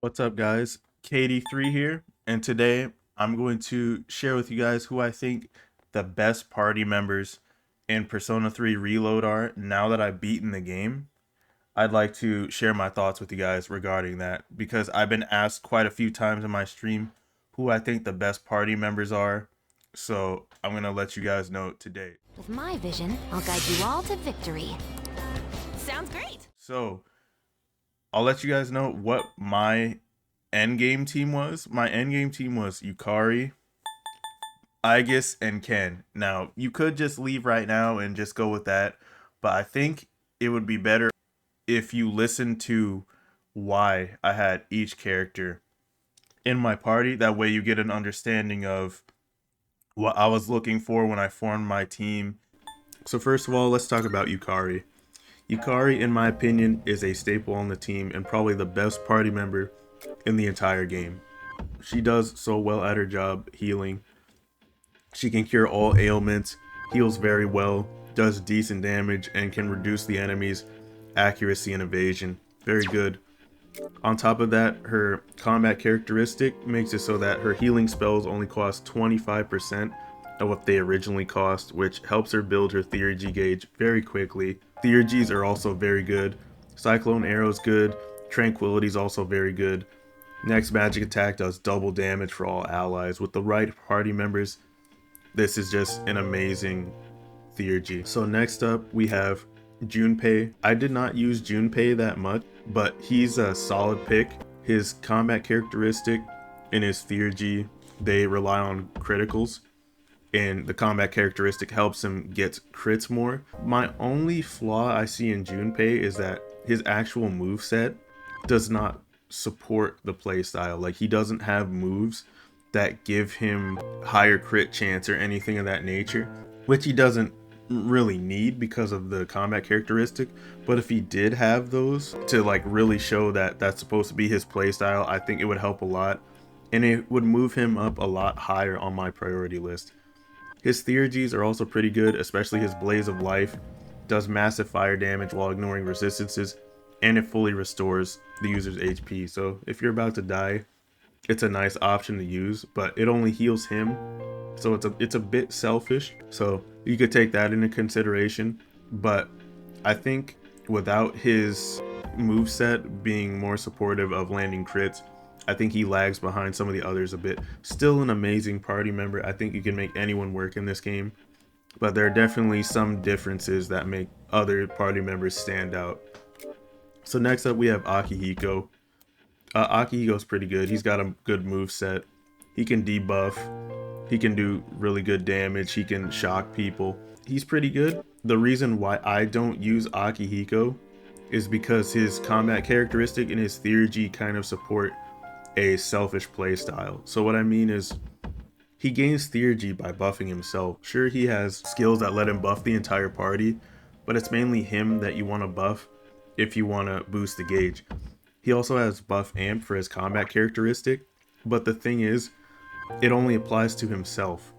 What's up, guys? KD3 here, and today I'm going to share with you guys who I think the best party members in Persona 3 Reload are now that I've beaten the game. I'd like to share my thoughts with you guys regarding that because I've been asked quite a few times in my stream who I think the best party members are. So I'm going to let you guys know today. With my vision, I'll guide you all to victory. Sounds great! So I'll let you guys know what my endgame team was. My endgame team was Yukari, Aigis, and Ken. Now, you could just leave right now and just go with that, but I think it would be better if you listen to why I had each character in my party. That way you get an understanding of what I was looking for when I formed my team. So first of all, let's talk about Yukari. Yukari, in my opinion, is a staple on the team and probably the best party member in the entire game. She does so well at her job healing. She can cure all ailments, heals very well, does decent damage, and can reduce the enemy's accuracy and evasion. Very good. On top of that, her combat characteristic makes it so that her healing spells only cost 25% of what they originally cost, which helps her build her Theurgy gauge very quickly. Theurgies are also very good. Cyclone Arrow is good. Tranquility is also very good. Next magic attack does double damage for all allies. With the right party members, this is just an amazing Theurgy. So next up, we have Junpei. I did not use Junpei that much, but he's a solid pick. His combat characteristic and his Theurgy, they rely on criticals, and the combat characteristic helps him get crits more. My only flaw I see in Junpei is that his actual moveset does not support the playstyle. Like, he doesn't have moves that give him higher crit chance or anything of that nature, which he doesn't really need because of the combat characteristic. But if he did have those to like really show that that's supposed to be his playstyle, I think it would help a lot, and it would move him up a lot higher on my priority list. His Theurgies are also pretty good, especially his Blaze of Life. Does massive fire damage while ignoring resistances, and it fully restores the user's HP. So if you're about to die, it's a nice option to use, but it only heals him, so it's a bit selfish. So you could take that into consideration. But I think without his moveset being more supportive of landing crits, I think he lags behind some of the others a bit. Still an amazing party member. I think you can make anyone work in this game, but there are definitely some differences that make other party members stand out. So next up, we have Akihiko. Akihiko's pretty good. He's got a good move set. He can debuff. He can do really good damage. He can shock people. He's pretty good. The reason why I don't use Akihiko is because his combat characteristic and his Theurgy kind of support a selfish playstyle. So what I mean is, he gains Theurgy by buffing himself. Sure, he has skills that let him buff the entire party, but it's mainly him that you want to buff if you want to boost the gauge. He also has buff amp for his combat characteristic, but the thing is, it only applies to himself.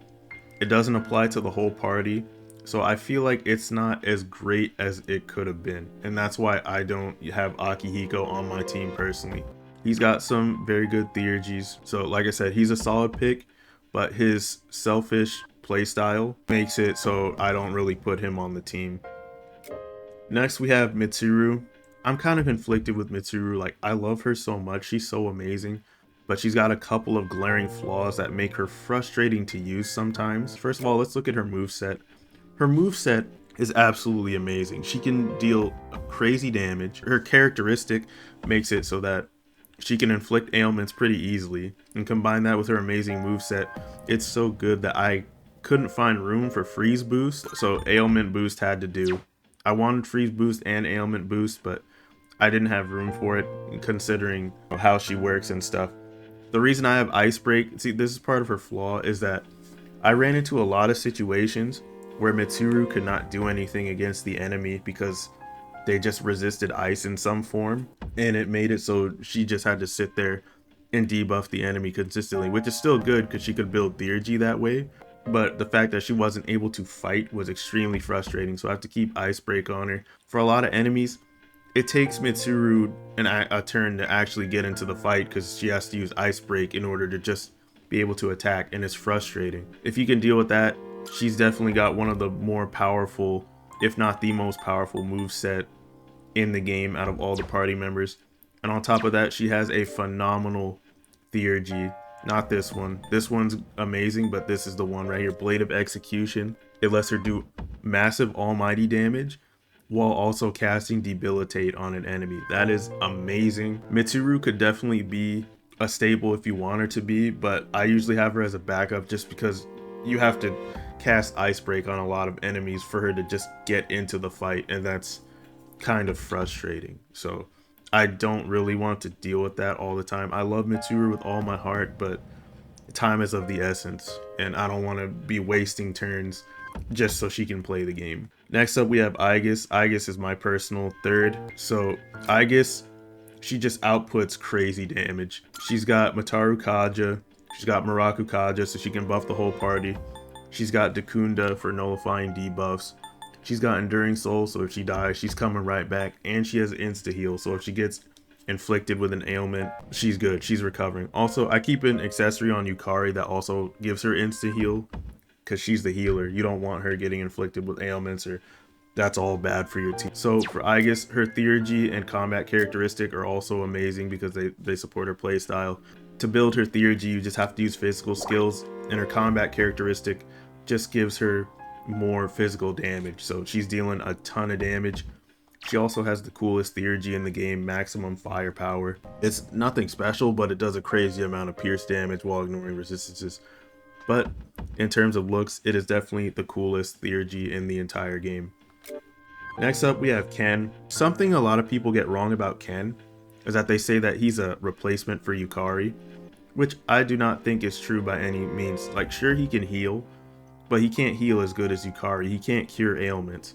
It doesn't apply to the whole party, so I feel like it's not as great as it could have been, and that's why I don't have Akihiko on my team personally. He's got some very good Theurgies, so like I said, he's a solid pick, but his selfish playstyle makes it so I don't really put him on the team. Next, we have Mitsuru. I'm kind of conflicted with Mitsuru. Like, I love her so much. She's so amazing. But she's got a couple of glaring flaws that make her frustrating to use sometimes. First of all, let's look at her moveset. Her moveset is absolutely amazing. She can deal crazy damage. Her characteristic makes it so that she can inflict ailments pretty easily. And combine that with her amazing moveset, it's so good that I couldn't find room for freeze boost, so ailment boost had to do. I wanted freeze boost and ailment boost, but I didn't have room for it considering how she works and stuff. The reason I have ice break, see, this is part of her flaw, is that I ran into a lot of situations where Mitsuru could not do anything against the enemy because they just resisted ice in some form, and it made it so she just had to sit there and debuff the enemy consistently, which is still good because she could build Theurgy that way. But the fact that she wasn't able to fight was extremely frustrating, so I have to keep Ice Break on her. For a lot of enemies, it takes Mitsuru a turn to actually get into the fight because she has to use Ice Break in order to just be able to attack, and it's frustrating. If you can deal with that, she's definitely got one of the more powerful, if not the most powerful moveset in the game out of all the party members. And on top of that, she has a phenomenal theurgy. Not this one. This one's amazing, but this is the one right here. Blade of Execution. It lets her do massive almighty damage while also casting Debilitate on an enemy. That is amazing. Mitsuru could definitely be a staple if you want her to be, but I usually have her as a backup just because you have to cast Ice Break on a lot of enemies for her to just get into the fight, and that's kind of frustrating. So I don't really want to deal with that all the time. I love Mitsuru with all my heart, but time is of the essence, and I don't want to be wasting turns just so she can play the game. Next up, we have Aigis. Aigis is my personal third. So Aigis, she just outputs crazy damage. She's got Mataru Kaja, she's got Muraku Kaja, so she can buff the whole party. She's got Dakunda for nullifying debuffs. She's got Enduring Soul, so if she dies, she's coming right back. And she has Insta Heal, so if she gets inflicted with an ailment, she's good, she's recovering. Also, I keep an accessory on Yukari that also gives her Insta Heal, because she's the healer. You don't want her getting inflicted with ailments, or that's all bad for your team. So for Aigis, her theurgy and combat characteristic are also amazing because they support her playstyle. To build her theurgy, you just have to use physical skills, and her combat characteristic just gives her more physical damage. So she's dealing a ton of damage. She also has the coolest theurgy in the game, Maximum Firepower. It's nothing special, but it does a crazy amount of pierce damage while ignoring resistances. But in terms of looks, it is definitely the coolest theurgy in the entire game. Next up, we have Ken. Something a lot of people get wrong about Ken is that they say that he's a replacement for Yukari, which I do not think is true by any means. Like, sure, he can heal, but he can't heal as good as Yukari. He can't cure ailments.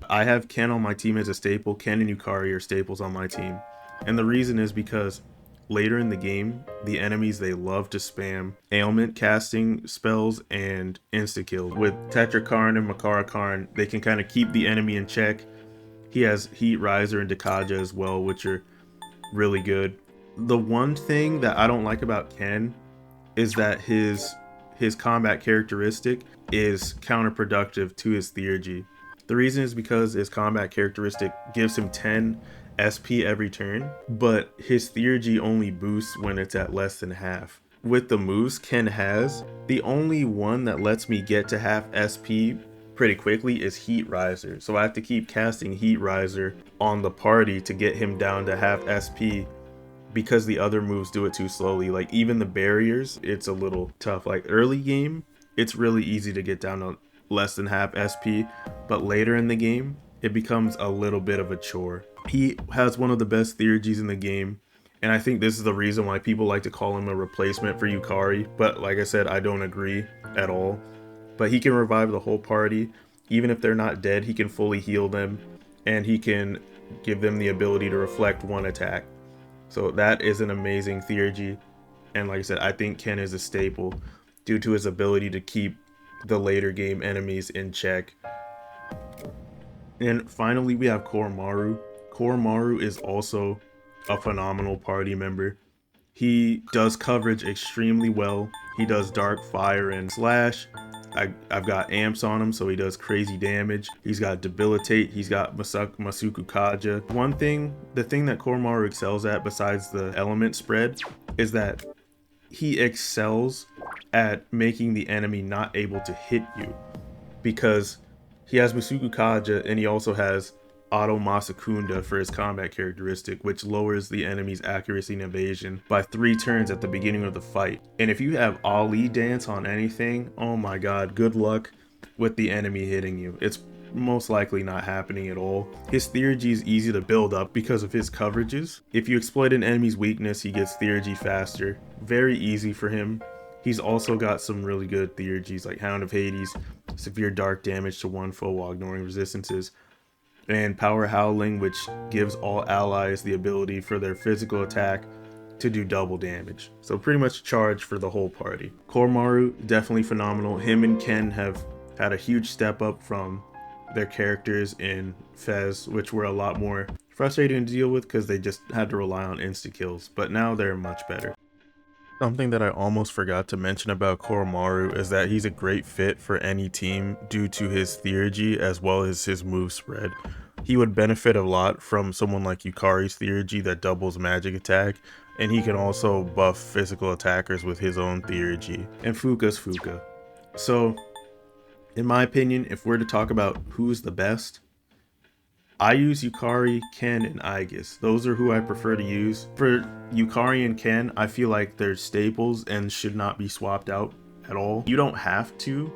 I have Ken on my team as a staple. Ken and Yukari are staples on my team. And the reason is because later in the game, the enemies, they love to spam ailment casting spells and insta-kill. With Tetrakarn and Makarakarn, they can kind of keep the enemy in check. He has Heat Riser and Dekaja as well, which are really good. The one thing that I don't like about Ken is that his combat characteristic is counterproductive to his theurgy. The reason is because his combat characteristic gives him 10 SP every turn, but his theurgy only boosts when it's at less than half. With the moves Ken has, the only one that lets me get to half SP pretty quickly is Heat Riser. So I have to keep casting Heat Riser on the party to get him down to half SP because the other moves do it too slowly. Like even the barriers, it's a little tough. Like early game, it's really easy to get down to less than half SP, but later in the game, it becomes a little bit of a chore. He has one of the best theurgies in the game, and I think this is the reason why people like to call him a replacement for Yukari, but like I said, I don't agree at all. But he can revive the whole party. Even if they're not dead, he can fully heal them, and he can give them the ability to reflect one attack. So that is an amazing theurgy, and like I said, I think Ken is a staple due to his ability to keep the later game enemies in check. And finally, we have Koromaru. Koromaru is also a phenomenal party member. He does coverage extremely well. He does Dark Fire and Slash. I've got amps on him, so he does crazy damage. He's got Debilitate. He's got Masuku Kaja. The thing that Koromaru excels at besides the element spread is that he excels at making the enemy not able to hit you, because he has Masuku Kaja and he also has Auto Masakunda for his combat characteristic, which lowers the enemy's accuracy and evasion by 3 turns at the beginning of the fight. And if you have Ali dance on anything, oh my god, good luck with the enemy hitting you. It's most likely not happening at all. His theurgy is easy to build up because of his coverages. If you exploit an enemy's weakness, he gets theurgy faster. Very easy for him. He's also got some really good theurgies like Hound of Hades, severe dark damage to one foe while ignoring resistances, and Power Howling, which gives all allies the ability for their physical attack to do double damage. So pretty much charge for the whole party. Koromaru, definitely phenomenal. Him and Ken have had a huge step up from their characters in Fez, which were a lot more frustrating to deal with because they just had to rely on insta kills, but now they're much better. Something that I almost forgot to mention about Koromaru is that he's a great fit for any team due to his theurgy as well as his move spread. He would benefit a lot from someone like Yukari's theurgy that doubles magic attack, and he can also buff physical attackers with his own theurgy. And Fuuka's Fuuka. So, in my opinion, if we're to talk about who's the best, I use Yukari, Ken, and Aigis. Those are who I prefer to use. For Yukari and Ken, I feel like they're staples and should not be swapped out at all. You don't have to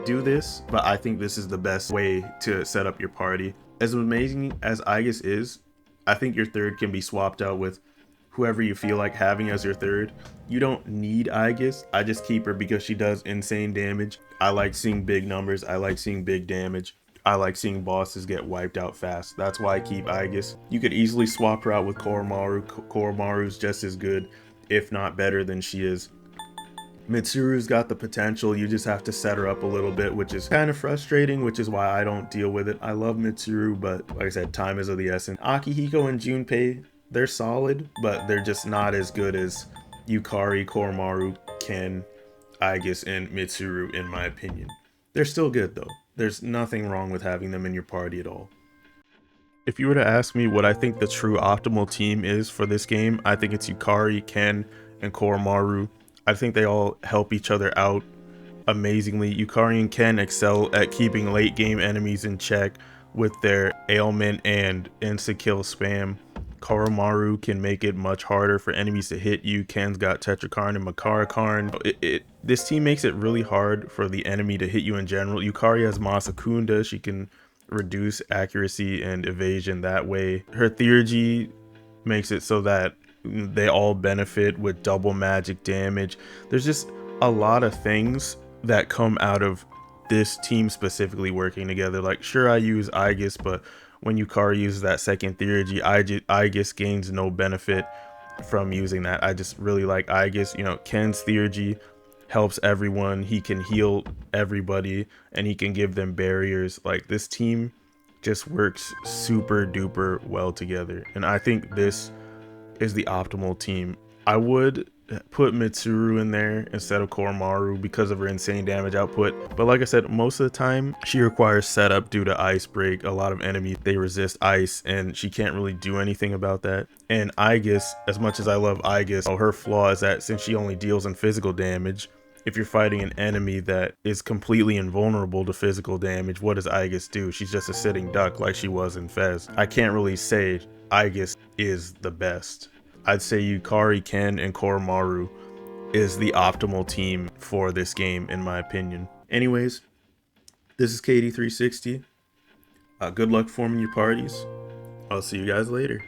do this, but I think this is the best way to set up your party. As amazing as Aigis is, I think your third can be swapped out with whoever you feel like having as your third. You don't need Aigis. I just keep her because she does insane damage. I like seeing big numbers. I like seeing big damage. I like seeing bosses get wiped out fast. That's why I keep Aigis. You could easily swap her out with Koromaru. Koromaru's just as good, if not better than she is. Mitsuru's got the potential, you just have to set her up a little bit, which is kind of frustrating, which is why I don't deal with it. I love Mitsuru, but like I said, time is of the essence. Akihiko and Junpei, they're solid, but they're just not as good as Yukari, Koromaru, Ken, Aigis, and Mitsuru in my opinion. They're still good though. There's nothing wrong with having them in your party at all. If you were to ask me what I think the true optimal team is for this game, I think it's Yukari, Ken, and Koromaru. I think they all help each other out amazingly. Yukari and Ken excel at keeping late game enemies in check with their ailment and insta-kill spam. Koromaru can make it much harder for enemies to hit you. Ken's got Tetrakarn and Makarakarn. This team makes it really hard for the enemy to hit you in general. Yukari has Masakunda. She can reduce accuracy and evasion that way. Her theurgy makes it so that they all benefit with double magic damage. There's just a lot of things that come out of this team specifically working together. Like, sure, I use Aigis, but when Yukari uses that second theurgy, Aigis gains no benefit from using that. I just really like Aigis. You know, Ken's theurgy helps everyone. He can heal everybody and he can give them barriers. Like, this team just works super duper well together, and I think this is the optimal team. I would put Mitsuru in there instead of Koromaru because of her insane damage output, but like I said, most of the time she requires setup due to ice break. A lot of enemies, they resist ice and she can't really do anything about that. And Aigis, as much as I love Aigis, her flaw is that since she only deals in physical damage, if you're fighting an enemy that is completely invulnerable to physical damage, what does Aigis do? She's just a sitting duck like she was in Fez. I can't really say Aigis is the best. I'd say Yukari, Ken, and Koromaru is the optimal team for this game, in my opinion. Anyways, this is KD360. Good luck forming your parties. I'll see you guys later.